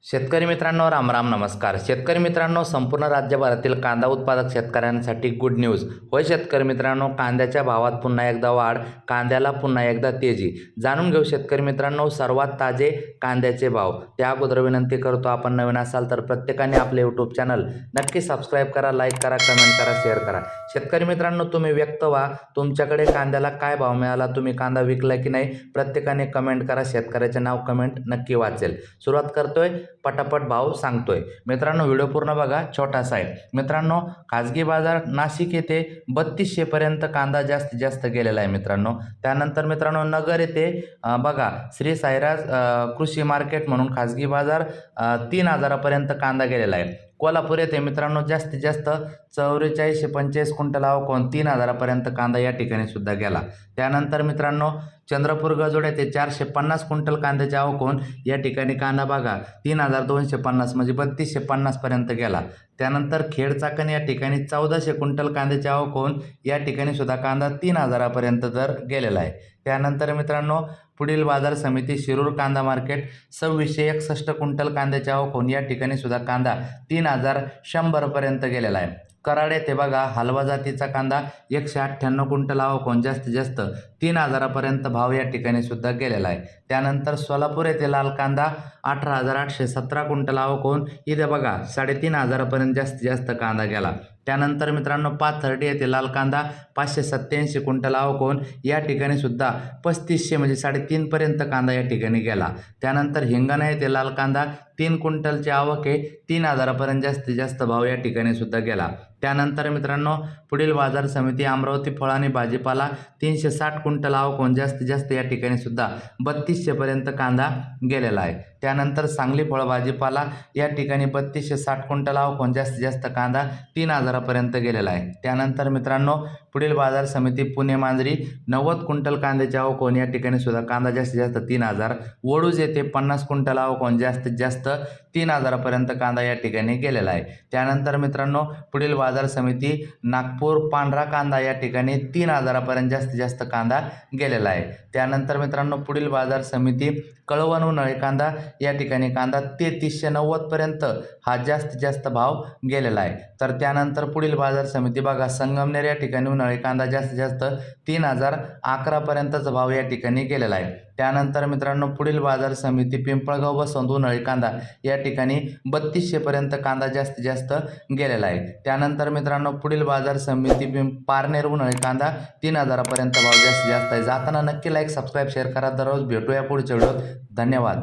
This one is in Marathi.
शेतकरी मित्रांनो, राम राम, नमस्कार. शेतकरी मित्रांनो, संपूर्ण राज्यभरातील कांदा उत्पादक शेतकऱ्यांसाठी गुड न्यूज. होय शेतकरी मित्रांनो, कांद्याच्या भावात पुन्हा एकदा वाढ, कांद्याला पुन्हा एकदा तेजी. जाणून घेऊ शेतकरी मित्रांनो सर्वात ताजे कांद्याचे भाव. त्या अगोदर विनंती करतो, आपण नवीन असाल तर प्रत्येकाने आपले यूट्यूब चॅनल नक्की सबस्क्राईब करा, लाईक करा, कमेंट करा, शेअर करा. शेतकरी मित्रांनो, तुम्ही व्यक्त व्हा, तुमच्याकडे कांद्याला काय भाव मिळाला, तुम्ही कांदा विकला की नाही, प्रत्येकाने कमेंट करा. शेतकऱ्याचे नाव कमेंट नक्की वाचेल. सुरुवात करतोय, पटापट भाव सांगतोय. मित्रांनो, व्हिडिओ पूर्ण बघा, छोटासा आहे. मित्रांनो, खाजगी बाजार नाशिक येथे 3200 पर्यंत कांदा जास्तीत जास्त गेलेला आहे मित्रांनो. त्यानंतर मित्रांनो, नगर येथे बघा श्री साईराज कृषी मार्केट म्हणून खाजगी बाजार 3000 पर्यंत कांदा गेलेला आहे. कोल्हापूर येथे मित्रांनो जास्तीत जास्त 4445 क्विंटल आवक 3000 पर्यंत कांदा या ठिकाणी सुद्धा गेला. त्यानंतर मित्रांनो, चंद्रपूर गजोड येथे 450 क्विंटल कांद्याची आवक या ठिकाणी कांदा बघा 3250 म्हणजे 3250 पर्यंत गेला. त्यानंतर खेड चाकण या ठिकाणी 1400 क्विंटल कांद्याची आवक या ठिकाणी सुद्धा कांदा 3000 पर्यंत दर गेलेला आहे. त्यानंतर मित्रांनो, पुढील बाजार समिती शिरूर कांदा मार्केट 2661 क्विंटल कांद्याची आवक या ठिकाणी सुद्धा कांदा 3100 पर्यंत गेलेला आहे. कराड येथे बघा हलवा जातीचा कांदा 198 क्विंटल आवक जास्तीत जास्त 3000 पर्यंत भाव या ठिकाणी सुद्धा गेलेला आहे. त्यानंतर सोलापूर येथे लाल कांदा 18817 क्विंटल आवक इथे बघा 3500 पर्यंत जास्तीत जास्त कांदा गेला. त्यानंतर मित्रांनो, पाथर्डी येथे लाल कांदा 587 क्विंटल आवक या ठिकाणी सुद्धा 3500 म्हणजे 3.5 पर्यंत कांदा या ठिकाणी गेला. त्यानंतर हिंगणा येथे लाल कांदा 3 क्विंटलची आवक 3000 पर्यंत जास्तीत जास्त भाव या ठिकाणी सुद्धा गेला. त्यानंतर मित्रांनो, पुढील बाजार समिती अमरावती फळ आणि भाजीपाला 360 क्विंटल आवक जास्तीत जास्त या ठिकाणी सुद्धा 3200 पर्यंत कांदा गेलेला आहे. त्यानंतर सांगली फळ भाजीपाला या ठिकाणी 3260 क्विंटल आवक जास्तीत जास्त कांदा 3000 पर्यंत गेलेला आहे. त्यानंतर मित्रांनो, पुढील बाजार समिती पुणे मांजरी 90 क्विंटल कांद्याची आवक या ठिकाणी सुद्धा कांदा जास्तीत जास्त 3000. वडूज येथे 50 क्विंटल आवक जास्तीत जास्त 3000 पर्यंत कांदा या ठिकाणी गेलेला आहे. त्यानंतर मित्रांनो, पुढील बाजार समिती नागपूर पांढरा कांदा या ठिकाणी 3000 पर्यंत जास्तीत जास्त कांदा गेलेला आहे. त्यानंतर मित्रांनो, पुढील बाजार समिती कळवण उन्हाळी कांदा या ठिकाणी कांदा 3390 पर्यंत हा जास्तीत जास्त भाव गेलेला आहे. तर त्यानंतर पुढील बाजार समिती बघा संगमनेर या ठिकाणी उन्हाळी कांदा जास्तीत जास्त 3011 पर्यंतचा भाव या ठिकाणी गेलेला आहे. त्यानंतर मित्रांनो, पुढील बाजार समिती पिंपळगाव बसवंत उन्हाळी कांदा या ठिकाणी 3200 पर्यंत कांदा जास्तीत जास्त गेलेला आहे. त्यानंतर मित्रांनो, पुढील बाजार समिती पारनेर उन्हाळी कांदा 3000 पर्यंत भाव जास्तीत जास्त आहे. जाताना नक्की लाईक, सबस्क्राईब, शेअर करा. दररोज भेटूया पुढच्या व्हिडिओत. धन्यवाद.